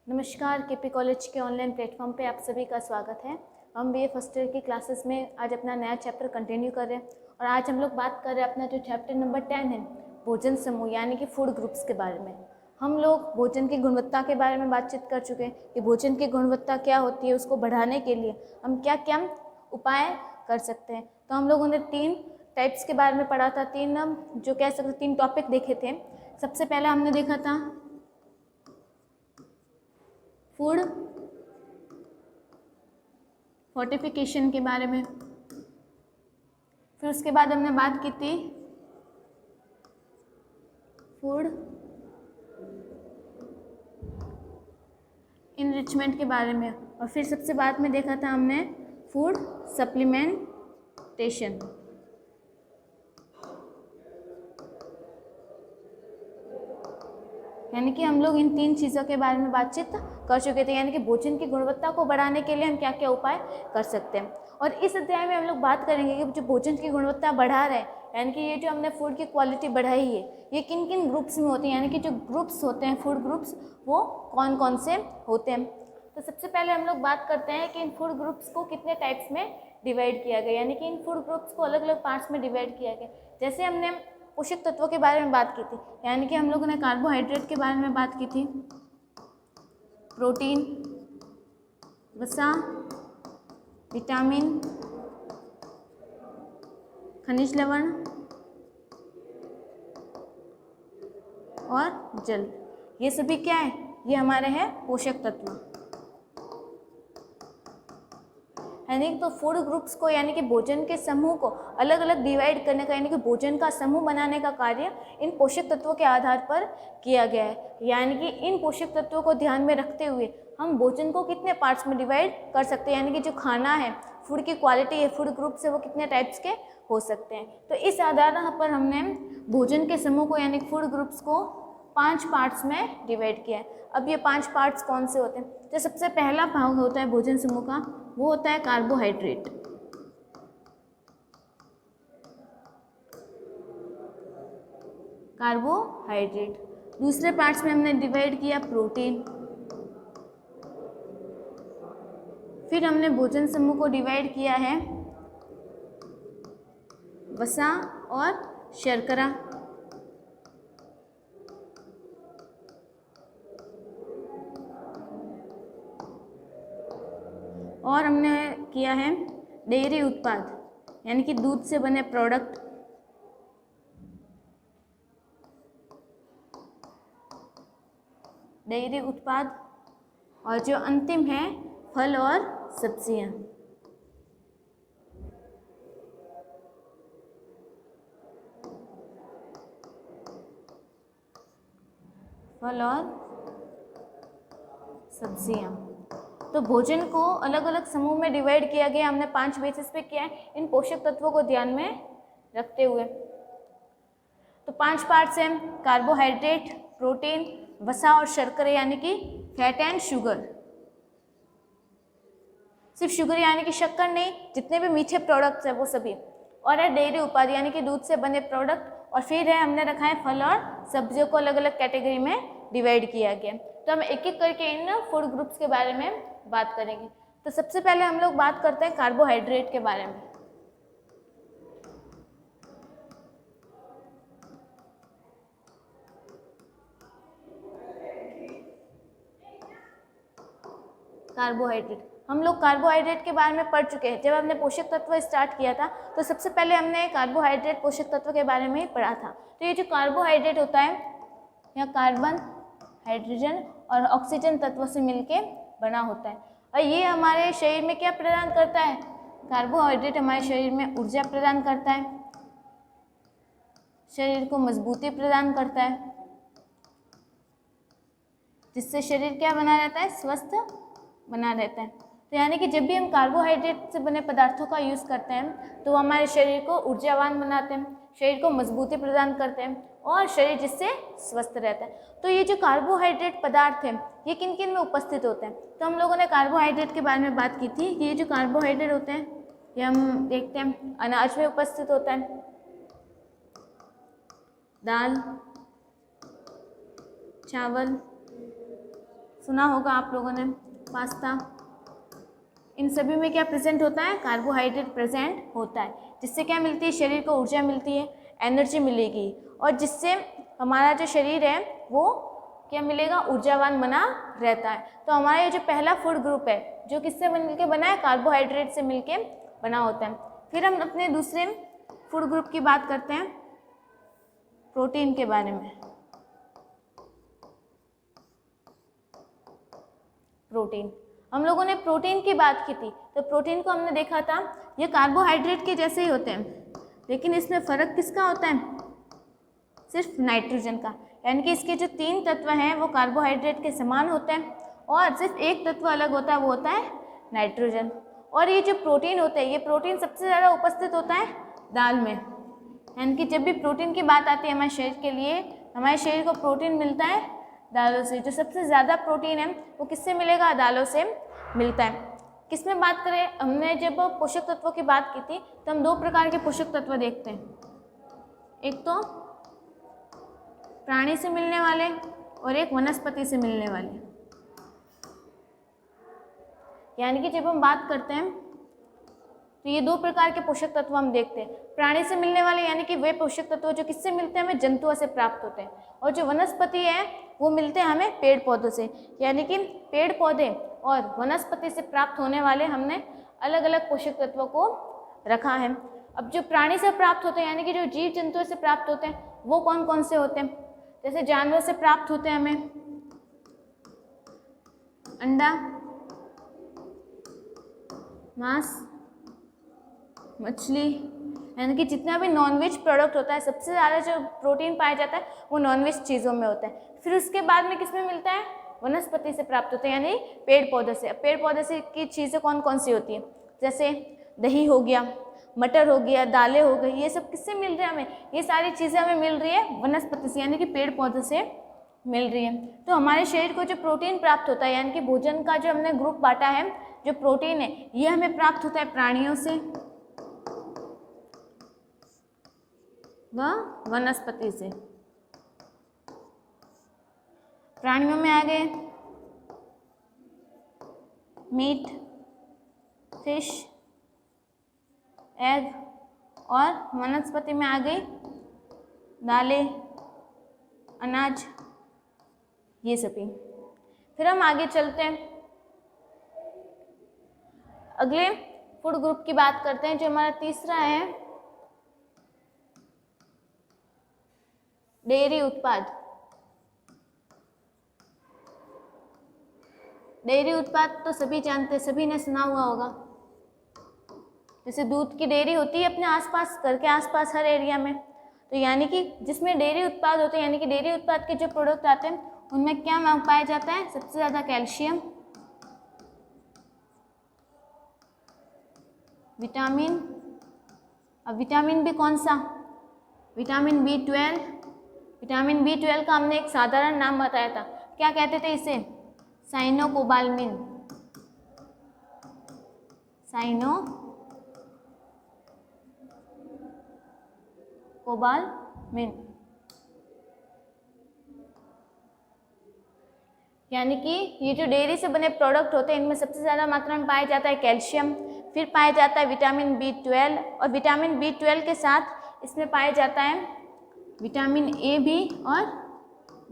नमस्कार, KP college के online platform पे आप सभी का स्वागत है। हम बीए फर्स्ट ईयर की क्लासेस में आज अपना नया चैप्टर कंटिन्यू कर रहे हैं और आज हम लोग बात कर रहे हैं अपना जो चैप्टर नंबर 10 है, भोजन समूह यानी कि फूड ग्रुप्स के बारे में। हम लोग भोजन की गुणवत्ता के बारे में बातचीत कर चुके हैं कि भोजन की गुणवत्ता क्या होती है, उसको बढ़ाने के लिए हम क्या क्या उपाय कर सकते हैं। तो हम लोगों ने 3 टाइप्स के बारे में पढ़ा था, 3 टॉपिक देखे थे। सबसे पहला हमने देखा था फूड फोर्टिफिकेशन के बारे में। फिर उसके बाद हमने बात की थी फूड इनरिचमेंट के बारे में और फिर सबसे बाद में देखा था हमने फूड सप्लीमेंटेशन। यानी कि हम लोग इन 3 चीज़ों के बारे में बातचीत कर चुके थे, यानी कि भोजन की गुणवत्ता को बढ़ाने के लिए हम क्या क्या उपाय कर सकते हैं। और इस अध्याय में हम लोग बात करेंगे कि जो भोजन की गुणवत्ता बढ़ा रहे हैं, यानी कि ये जो हमने फूड की क्वालिटी बढ़ाई है, ये किन किन ग्रुप्स में होती है, यानी कि जो ग्रुप्स होते हैं फूड ग्रुप्स, वो कौन कौन से होते हैं। तो सबसे पहले हम लोग बात करते हैं कि इन फूड ग्रुप्स को कितने टाइप्स में डिवाइड किया गया, यानी कि इन फूड ग्रुप्स को अलग अलग पार्ट्स में डिवाइड किया गया। जैसे हमने पोषक तत्वों के बारे में बात की थी, यानी कि हम लोगों ने कार्बोहाइड्रेट के बारे में बात की थी, प्रोटीन, वसा, विटामिन, खनिज लवण और जल। ये सभी क्या है? ये हमारे हैं पोषक तत्व। यानी तो फूड ग्रुप्स को, यानी कि भोजन के समूह को अलग अलग डिवाइड करने का, यानी कि भोजन का समूह बनाने का कार्य इन पोषक तत्वों के आधार पर किया गया है। यानी कि इन पोषक तत्वों को ध्यान में रखते हुए हम भोजन को कितने पार्ट्स में डिवाइड कर सकते हैं, यानी कि जो खाना है, फूड की क्वालिटी है, फूड ग्रुप से वो कितने टाइप्स के हो सकते हैं। तो इस आधार पर हमने भोजन के समूह को, यानी फूड ग्रुप्स को 5 पार्ट्स में डिवाइड किया है। अब ये 5 पार्ट्स कौन से होते हैं? जो सबसे पहला भाग होता है भोजन समूह का, वो होता है कार्बोहाइड्रेट। कार्बोहाइड्रेट। दूसरे पार्ट्स में हमने डिवाइड किया प्रोटीन। फिर हमने भोजन समूह को डिवाइड किया है वसा और शर्करा। और हमने किया है डेयरी उत्पाद, यानी कि दूध से बने प्रोडक्ट। डेयरी उत्पाद। और जो अंतिम है फल और सब्जियां। फल और सब्जियां। तो भोजन को अलग अलग समूह में डिवाइड किया गया, हमने 5 बेसिस पे किया है, इन पोषक तत्वों को ध्यान में रखते हुए। तो 5 पार्ट्स हैं, कार्बोहाइड्रेट, प्रोटीन, वसा और शर्करा, यानी कि फैट एंड शुगर। सिर्फ शुगर यानी कि शक्कर नहीं, जितने भी मीठे प्रोडक्ट्स हैं वो सभी। और है डेयरी उत्पाद, यानी कि दूध से बने प्रोडक्ट। और फिर है हमने रखा है फल और सब्जियों को अलग अलग कैटेगरी में डिवाइड किया गया। तो हम एक एक करके इन फूड ग्रुप्स के बारे में बात करेंगे। तो सबसे पहले हम लोग बात करते हैं कार्बोहाइड्रेट के बारे में। कार्बोहाइड्रेट, हम लोग कार्बोहाइड्रेट के बारे में पढ़ चुके हैं। जब हमने पोषक तत्व स्टार्ट किया था तो सबसे पहले हमने कार्बोहाइड्रेट पोषक तत्व के बारे में ही पढ़ा था। तो ये जो कार्बोहाइड्रेट होता है, यह कार्बन, हाइड्रोजन और ऑक्सीजन तत्वों से मिलके बना होता है। और ये हमारे शरीर में क्या प्रदान करता है? कार्बोहाइड्रेट हमारे शरीर में ऊर्जा प्रदान करता है, शरीर को मजबूती प्रदान करता है, जिससे शरीर क्या बना रहता है? स्वस्थ बना रहता है। तो यानी कि जब भी हम कार्बोहाइड्रेट से बने पदार्थों का यूज़ करते हैं तो हमारे शरीर को ऊर्जावान बनाते हैं, शरीर को मजबूती प्रदान करते हैं और शरीर जिससे स्वस्थ रहता है। तो ये जो कार्बोहाइड्रेट पदार्थ हैं, ये किन किन में उपस्थित होते हैं? तो हम लोगों ने कार्बोहाइड्रेट के बारे में बात की थी कि ये जो कार्बोहाइड्रेट होते हैं, ये हम देखते हैं अनाज में उपस्थित होता है, दाल, चावल, सुना होगा आप लोगों ने, पास्ता, इन सभी में क्या प्रेजेंट होता है, कार्बोहाइड्रेट प्रेजेंट होता है, जिससे क्या मिलती है, शरीर को ऊर्जा मिलती है, एनर्जी मिलेगी, और जिससे हमारा जो शरीर है वो क्या मिलेगा, ऊर्जावान बना रहता है। तो हमारा ये जो पहला फूड ग्रुप है जो किससे मिलके बना है, कार्बोहाइड्रेट से मिलके बना होता है। फिर हम अपने दूसरे फूड ग्रुप की बात करते हैं, प्रोटीन के बारे में। प्रोटीन, हम लोगों ने प्रोटीन की बात की थी, तो प्रोटीन को हमने देखा था ये कार्बोहाइड्रेट के जैसे ही होते हैं, लेकिन इसमें फ़र्क किसका होता है, सिर्फ नाइट्रोजन का, यानी कि इसके जो 3 तत्व हैं वो कार्बोहाइड्रेट के समान होते हैं, और सिर्फ एक तत्व अलग होता है, वो होता है नाइट्रोजन। और ये जो प्रोटीन होते हैं, ये प्रोटीन सबसे ज़्यादा उपस्थित होता है दाल में, यानी कि जब भी प्रोटीन की बात आती है हमारे शरीर के लिए, हमारे शरीर को प्रोटीन मिलता है दालों से। जो सबसे ज़्यादा प्रोटीन है वो किससे मिलेगा, दालों से मिलता है। किस में बात करें, हमने जब पोषक तत्वों की बात की थी तो हम 2 प्रकार के पोषक तत्व देखते हैं, एक तो प्राणी से मिलने वाले और एक वनस्पति से मिलने वाले। यानी कि जब हम बात करते हैं तो ये 2 प्रकार के पोषक तत्व हम देखते हैं। प्राणी से मिलने वाले यानी कि वे पोषक तत्व जो किससे मिलते हैं, हमें जंतुओं से प्राप्त होते हैं, और जो वनस्पति है वो मिलते हैं हमें पेड़ पौधों से। यानी कि पेड़ पौधे और वनस्पति से प्राप्त होने वाले हमने अलग अलग पोषक तत्वों को रखा है। अब जो प्राणी से प्राप्त होते हैं यानी कि जो जीव जंतुओं से प्राप्त होते हैं वो कौन कौन से होते हैं, जैसे जानवर से प्राप्त होते हैं हमें अंडा, मांस, मछली, यानी कि जितना भी नॉनवेज प्रोडक्ट होता है, सबसे ज़्यादा जो प्रोटीन पाया जाता है वो नॉनवेज चीज़ों में होता है। फिर उसके बाद में किस में मिलता है, वनस्पति से प्राप्त होते हैं, यानी पेड़ पौधे से। पेड़ पौधे से की चीज़ें कौन कौन सी होती हैं, जैसे दही हो गया, मटर हो गया, दालें हो गई, ये सब किससे मिल रही है हमें, ये सारी चीज़ें हमें मिल रही है वनस्पति से, यानी कि पेड़ पौधे से मिल रही है। तो हमारे शरीर को जो प्रोटीन प्राप्त होता है, यानी कि भोजन का जो हमने ग्रुप बांटा है, जो प्रोटीन है ये हमें प्राप्त होता है प्राणियों से व वनस्पति से। प्राणियों में आ गए मीट, फिश, एग, और वनस्पति में आ गई दालें, अनाज, ये सभी। फिर हम आगे चलते हैं, अगले फूड ग्रुप की बात करते हैं, जो हमारा तीसरा है डेयरी उत्पाद। डेयरी उत्पाद तो सभी जानते हैं, सभी ने सुना हुआ होगा, जैसे दूध की डेयरी होती है अपने आसपास, घर के आसपास हर एरिया में। तो यानी कि जिसमें डेयरी उत्पाद होते हैं, यानी कि डेयरी उत्पाद के जो प्रोडक्ट आते हैं उनमें क्या पाया जाता है, सबसे ज़्यादा कैल्शियम, विटामिन, अब विटामिन भी कौन सा, विटामिन B12। विटामिन B12 का हमने एक साधारण नाम बताया था, क्या कहते थे इसे, साइनोकोबालमिन, साइनोकोबालमिन। यानी कि ये जो डेयरी से बने प्रोडक्ट होते हैं इनमें सबसे ज़्यादा मात्रा में पाया जाता है कैल्शियम, फिर पाया जाता है विटामिन B12, और विटामिन B12 के साथ इसमें पाया जाता है विटामिन A भी और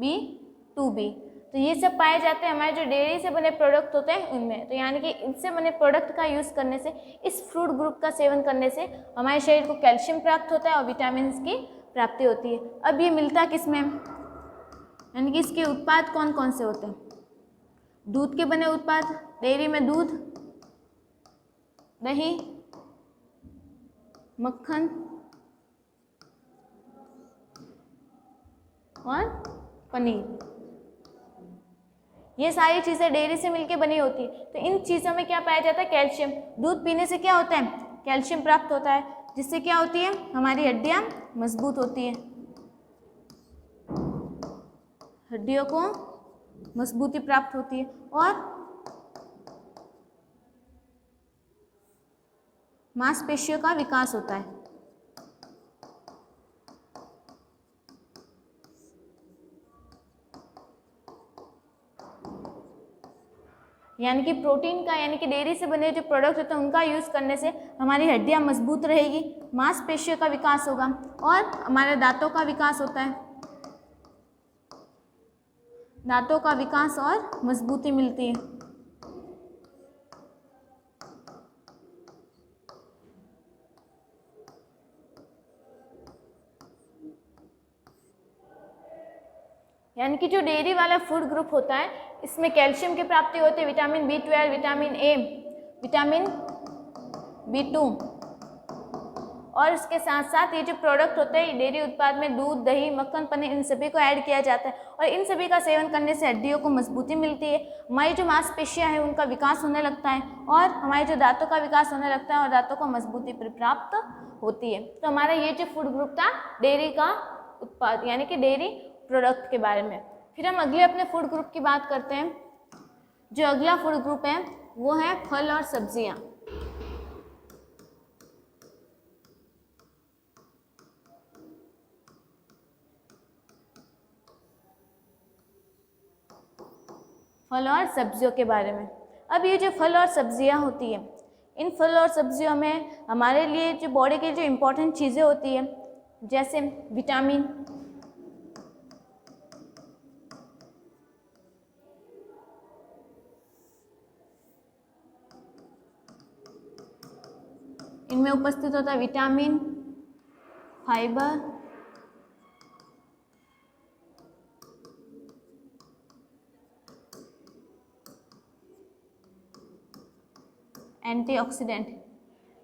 B2 भी। तो ये सब पाए जाते हैं हमारे जो डेयरी से बने प्रोडक्ट होते हैं उनमें। तो यानी कि इनसे बने प्रोडक्ट का यूज़ करने से, इस फ्रूट ग्रुप का सेवन करने से हमारे शरीर को कैल्शियम प्राप्त होता है और विटामिन की प्राप्ति होती है। अब ये मिलता किस में, यानी कि इसके उत्पाद कौन कौन से होते हैं, दूध के बने उत्पाद, डेयरी में दूध, दही, मक्खन और पनीर, ये सारी चीज़ें डेयरी से मिलके बनी होती है। तो इन चीज़ों में क्या पाया जाता है, कैल्शियम। दूध पीने से क्या होता है, कैल्शियम प्राप्त होता है, जिससे क्या होती है, हमारी हड्डियाँ मजबूत होती हैं, हड्डियों को मजबूती प्राप्त होती है, और मांसपेशियों का विकास होता है। यानी कि प्रोटीन का, यानी कि डेयरी से बने जो प्रोडक्ट होते हैं उनका यूज़ करने से हमारी हड्डियाँ मजबूत रहेगी, मांसपेशियों का विकास होगा और हमारे दांतों का विकास होता है, दांतों का विकास और मजबूती मिलती है। यानी कि जो डेयरी वाला फूड ग्रुप होता है इसमें कैल्शियम की प्राप्ति होती है, vitamin B12, vitamin A, vitamin B2 और इसके साथ साथ ये जो प्रोडक्ट होते हैं डेयरी उत्पाद में दूध, दही, मक्खन, पनीर, इन सभी को ऐड किया जाता है और इन सभी का सेवन करने से हड्डियों को मजबूती मिलती है, हमारी जो मांसपेशियां हैं उनका विकास होने लगता है और हमारे जो दांतों का विकास होने लगता है और दांतों को मजबूती प्राप्त होती है। तो हमारा ये जो फूड ग्रुप था डेयरी का उत्पाद यानी कि डेयरी प्रोडक्ट के बारे में। फिर हम अगले अपने फूड ग्रुप की बात करते हैं। जो अगला फूड ग्रुप है वो है फल और सब्जियां। फल और सब्जियों के बारे में। अब ये जो फल और सब्जियां होती है, इन फल और सब्जियों में हमारे लिए जो बॉडी की जो इम्पोर्टेंट चीज़ें होती है जैसे विटामिन, इनमें उपस्थित होता है विटामिन, फाइबर, एंटीऑक्सीडेंट।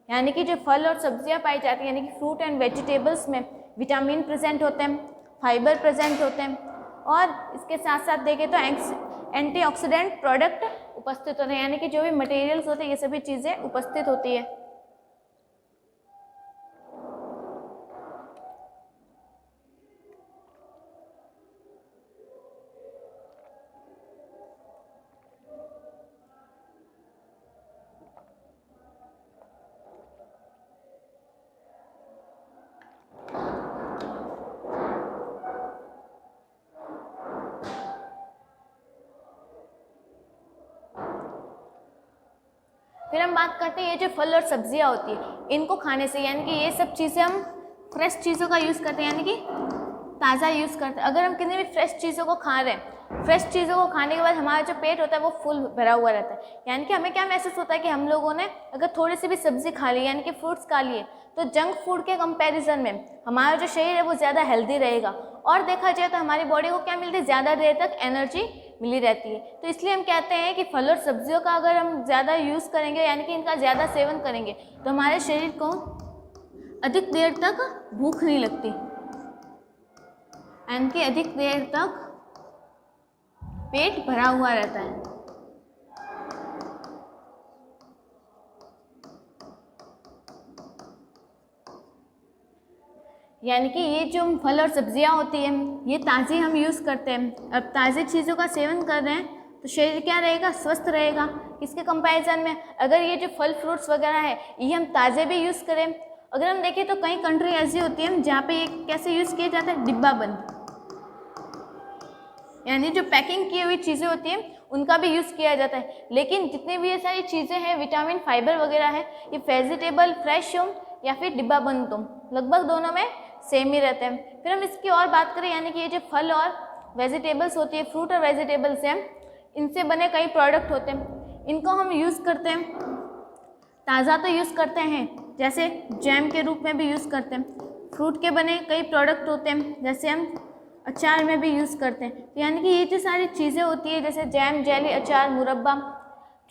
यानी कि जो फल और सब्जियां पाई जाती हैं यानी कि फ्रूट एंड वेजिटेबल्स में विटामिन प्रेजेंट होते हैं, फाइबर प्रेजेंट होते हैं और इसके साथ साथ देखें तो एंटीऑक्सीडेंट प्रोडक्ट उपस्थित होते हैं, यानी कि जो भी मटेरियल्स होते हैं ये सभी चीज़ें उपस्थित होती है। फिर हम बात करते हैं ये जो फल और सब्जियां होती है इनको खाने से, यानी कि ये सब चीज़ें हम फ्रेश चीज़ों का यूज़ करते हैं यानी कि ताज़ा यूज़ करते हैं। अगर हम कितनी भी फ्रेश चीज़ों को खा रहे हैं, फ्रेश चीज़ों को खाने के बाद हमारा जो पेट होता है वो फुल भरा हुआ रहता है, यानी कि हमें क्या महसूस होता है कि हम लोगों ने अगर थोड़ी सी भी सब्जी खा ली यानी कि फ्रूट्स खा लिए तो जंक फूड के कंपैरिजन में हमारा जो शरीर है वो ज़्यादा हेल्दी रहेगा और देखा जाए तो हमारी बॉडी को क्या मिलती है, ज़्यादा देर तक एनर्जी मिली रहती है। तो इसलिए हम कहते हैं कि फल और सब्जियों का अगर हम ज़्यादा यूज़ करेंगे यानी कि इनका ज़्यादा सेवन करेंगे तो हमारे शरीर को अधिक देर तक भूख नहीं लगती, यानी कि अधिक देर तक पेट भरा हुआ रहता है। यानी कि ये जो फल और सब्जियां होती हैं ये ताज़ी हम यूज़ करते हैं। अब ताज़ी चीज़ों का सेवन कर रहे हैं तो शरीर क्या रहेगा, स्वस्थ रहेगा। इसके कंपैरिजन में अगर ये जो फल फ्रूट्स वगैरह है ये हम ताज़े भी यूज़ करें, अगर हम देखें तो कई कंट्री ऐसी होती है जहाँ पे ये कैसे यूज़ किया जाता है, डिब्बा बंद, यानी जो पैकिंग की हुई चीज़ें होती हैं उनका भी यूज़ किया जाता है। लेकिन जितनी भी ये सारी चीज़ें हैं विटामिन, फाइबर वगैरह है, ये वेजिटेबल फ्रेश हो या फिर डिब्बा बंद हो, लगभग दोनों में सेम ही रहते हैं। फिर हम इसकी और बात करें यानी कि ये जो फल और वेजिटेबल्स होती है, फ्रूट और वेजिटेबल्स हैं, इनसे बने कई प्रोडक्ट होते हैं, इनको हम यूज़ करते हैं, ताज़ा तो यूज़ करते हैं जैसे जैम के रूप में भी यूज़ करते हैं। फ्रूट के बने कई प्रोडक्ट होते हैं जैसे हम अचार में भी यूज़ करते हैं। तो यानी कि ये जो सारी चीज़ें होती है जैसे जैम, जेली, अचार, मुरब्बा,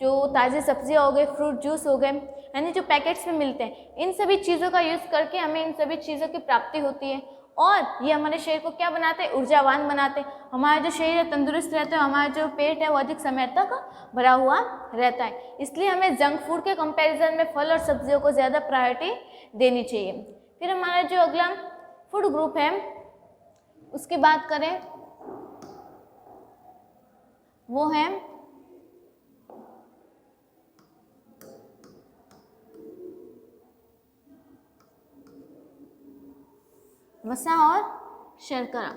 जो ताज़ी सब्जियां हो गए, फ्रूट जूस हो गए, यानी जो पैकेट्स में मिलते हैं, इन सभी चीज़ों का यूज़ करके हमें इन सभी चीज़ों की प्राप्ति होती है और ये हमारे शरीर को क्या बनाते हैं, ऊर्जावान बनाते हैं। हमारा जो शरीर है तंदुरुस्त रहता है, हमारा जो पेट है वो अधिक समय तक भरा हुआ रहता है। इसलिए हमें जंक फूड के कंपैरिजन में फल और सब्जियों को ज़्यादा प्रायोरिटी देनी चाहिए। फिर हमारा जो अगला फूड ग्रुप है उसकी बात करें वो है वसा और शर्करा।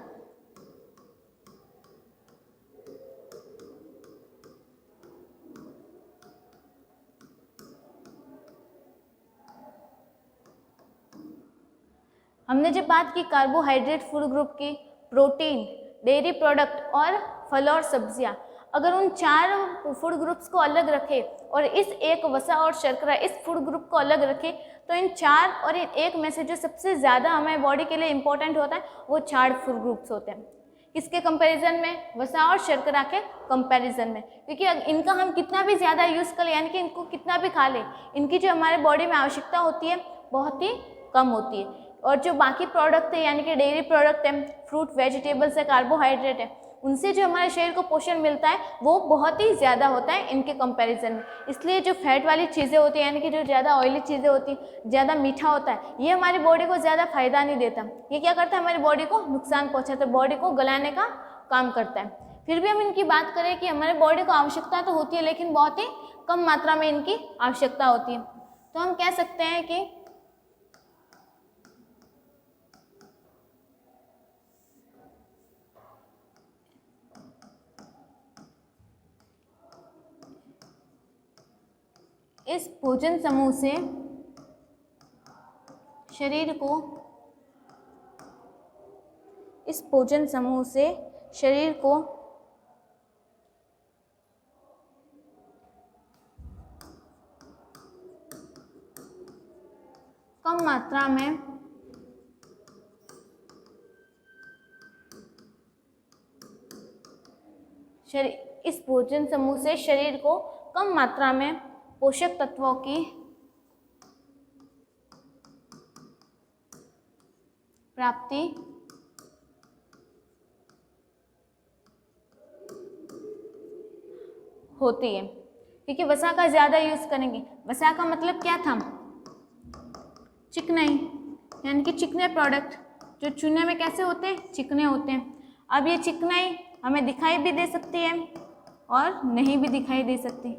हमने जब बात की कार्बोहाइड्रेट फूड ग्रुप की, प्रोटीन, डेयरी प्रोडक्ट और फल और सब्जियां, अगर उन 4 फूड ग्रुप्स को अलग रखें और इस एक वसा और शर्करा इस फूड ग्रुप को अलग रखें, तो इन 4 और इन एक में से जो सबसे ज़्यादा हमारे बॉडी के लिए इम्पोर्टेंट होता है वो 4 फूड ग्रुप्स होते हैं। किसके कंपैरिजन में? वसा और शर्करा के कंपैरिजन में, क्योंकि इनका हम कितना भी ज़्यादा यूज़ कर लें, यानी कि इनको कितना भी खा लें, इनकी जो हमारे बॉडी में आवश्यकता होती है बहुत ही कम होती है। और जो बाकी प्रोडक्ट है यानी कि डेयरी प्रोडक्ट है, फ्रूट वेजिटेबल्स है, कार्बोहाइड्रेट है, उनसे जो हमारे शरीर को पोषण मिलता है वो बहुत ही ज़्यादा होता है इनके कंपैरिजन में। इसलिए जो फैट वाली चीज़ें होती हैं, यानी कि जो ज़्यादा ऑयली चीज़ें होती हैं, ज़्यादा मीठा होता है, ये हमारी बॉडी को ज़्यादा फायदा नहीं देता। ये क्या करता है? हमारी बॉडी को नुकसान पहुँचाता है, बॉडी को गलाने का काम करता है। फिर भी हम इनकी बात करें कि हमारे बॉडी को आवश्यकता तो होती है, लेकिन बहुत ही कम मात्रा में इनकी आवश्यकता होती है। तो हम कह सकते हैं कि इस भोजन समूह से शरीर को कम मात्रा में पोषक तत्वों की प्राप्ति होती है। क्योंकि वसा का ज़्यादा यूज़ करेंगे। वसा का मतलब क्या था? चिकनाई, यानी कि चिकने प्रोडक्ट जो चूने में कैसे होते हैं? चिकने होते हैं। अब ये चिकनाई हमें दिखाई भी दे सकती है और नहीं भी दिखाई दे सकती।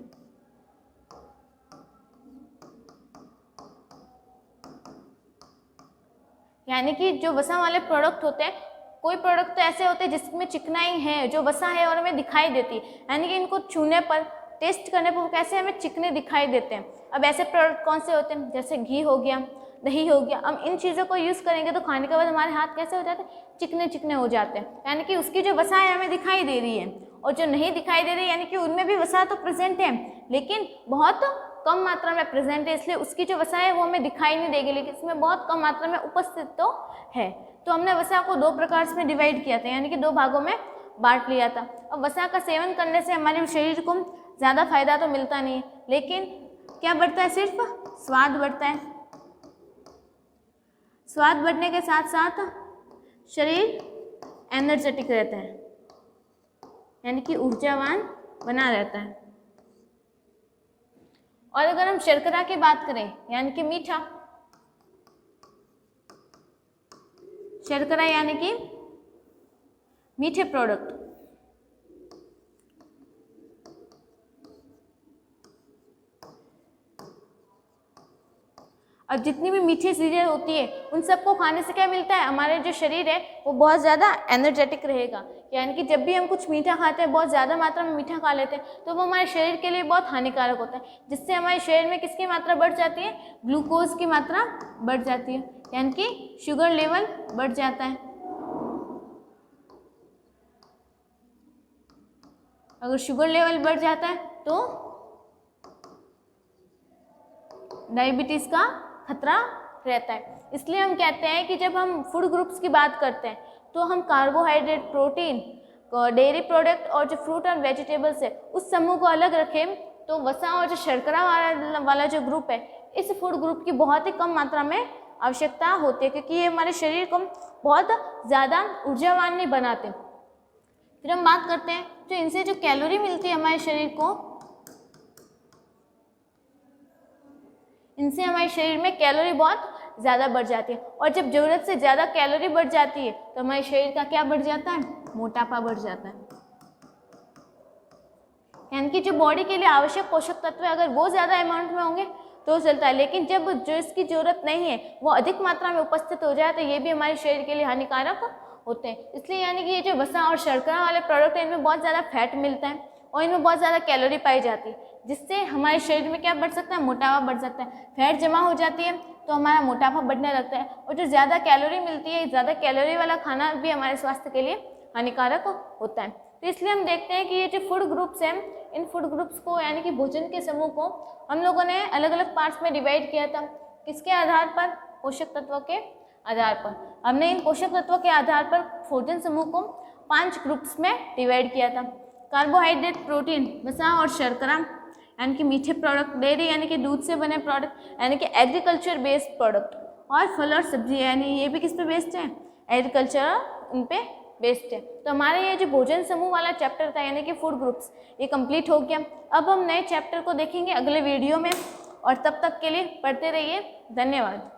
यानी कि जो वसा वाले प्रोडक्ट होते हैं, कोई प्रोडक्ट तो ऐसे होते हैं जिसमें चिकनाई है, जो वसा है और हमें दिखाई देती है, यानी कि इनको छूने पर, टेस्ट करने पर कैसे हमें चिकने दिखाई देते हैं। अब ऐसे प्रोडक्ट कौन से होते हैं? जैसे घी हो गया, दही हो गया। हम इन चीज़ों को यूज़ करेंगे तो खाने के बाद हमारे हाथ कैसे हो जाते हैं? चिकने चिकने हो जाते हैं, यानी कि उसकी जो वसा है हमें दिखाई दे रही है। और जो नहीं दिखाई दे रही, यानी कि उनमें भी वसा तो प्रेजेंट है, लेकिन बहुत कम मात्रा में प्रेजेंट है, इसलिए उसकी जो वसा है वो हमें दिखाई नहीं देगी, लेकिन इसमें बहुत कम मात्रा में उपस्थित तो है। तो हमने वसा को 2 प्रकार में डिवाइड किया था, यानी कि 2 भागों में बांट लिया था। अब वसा का सेवन करने से हमारे शरीर को ज़्यादा फायदा तो मिलता नहीं है, लेकिन क्या बढ़ता है? सिर्फ स्वाद बढ़ता है। स्वाद बढ़ने के साथ साथ शरीर एनर्जेटिक रहता है, यानी कि ऊर्जावान बना रहता है। और अगर हम शर्करा की बात करें, यानी कि मीठा, शर्करा यानी कि मीठे प्रोडक्ट, और जितनी भी मीठी चीज़ें होती है उन सबको खाने से क्या मिलता है? हमारे जो शरीर है वो बहुत ज़्यादा एनर्जेटिक रहेगा। यानी कि जब भी हम कुछ मीठा खाते हैं, बहुत ज़्यादा मात्रा में मीठा खा लेते हैं, तो वो हमारे शरीर के लिए बहुत हानिकारक होता है, जिससे हमारे शरीर में किसकी मात्रा बढ़ जाती है? ग्लूकोज की मात्रा बढ़ जाती है, यानी कि शुगर लेवल बढ़ जाता है। अगर शुगर लेवल बढ़ जाता है तो डायबिटीज़ का खतरा रहता है। इसलिए हम कहते हैं कि जब हम फूड ग्रुप्स की बात करते हैं तो हम कार्बोहाइड्रेट, प्रोटीन, डेयरी प्रोडक्ट और जो फ्रूट और वेजिटेबल्स है उस समूह को अलग रखें, तो वसा और जो शर्करा वाला जो ग्रुप है, इस फूड ग्रुप की बहुत ही कम मात्रा में आवश्यकता होती है, क्योंकि ये हमारे शरीर को बहुत ज़्यादा ऊर्जावान नहीं बनाते। फिर हम बात करते हैं जो इनसे जो कैलोरी मिलती है हमारे शरीर को, इनसे हमारे शरीर में कैलोरी बहुत ज़्यादा बढ़ जाती है, और जब ज़रूरत से ज़्यादा कैलोरी बढ़ जाती है तो हमारे शरीर का क्या बढ़ जाता है? मोटापा बढ़ जाता है। यानी कि जो बॉडी के लिए आवश्यक पोषक तत्व है, अगर वो ज़्यादा अमाउंट में होंगे तो चलता है, लेकिन जब जो इसकी ज़रूरत नहीं है वो अधिक मात्रा में उपस्थित हो जाए तो ये भी हमारे शरीर के लिए हानिकारक होते हैं। इसलिए यानी कि ये जो वसा और शर्करा वाले प्रोडक्ट हैं, इनमें बहुत ज़्यादा फैट मिलता है और इनमें बहुत ज़्यादा कैलोरी पाई जाती है, जिससे हमारे शरीर में क्या बढ़ सकता है? मोटापा बढ़ सकता है। फैट जमा हो जाती है तो हमारा मोटापा बढ़ने लगता है, और जो ज़्यादा कैलोरी मिलती है, ज़्यादा कैलोरी वाला खाना भी हमारे स्वास्थ्य के लिए हानिकारक होता है। तो इसलिए हम देखते हैं कि ये जो फूड ग्रुप्स हैं, इन फूड ग्रुप्स को यानी कि भोजन के समूह को हम लोगों ने अलग अलग पार्ट्स में डिवाइड किया था। किसके आधार पर? पोषक तत्वों के आधार पर। हमने इन पोषक तत्वों के आधार पर भोजन समूह को 5 ग्रुप्स में डिवाइड किया था। कार्बोहाइड्रेट, प्रोटीन, वसा और शर्करा यानी कि मीठे प्रोडक्ट, डेयरी यानी कि दूध से बने प्रोडक्ट यानी कि एग्रीकल्चर बेस्ड प्रोडक्ट, और फल और सब्जी यानी ये भी किस पे बेस्ड है? एग्रीकल्चर उन पे बेस्ड है। तो हमारे ये जो भोजन समूह वाला चैप्टर था यानी कि फूड ग्रुप्स, ये कंप्लीट हो गया। अब हम नए चैप्टर को देखेंगे अगले वीडियो में, और तब तक के लिए पढ़ते रहिए। धन्यवाद।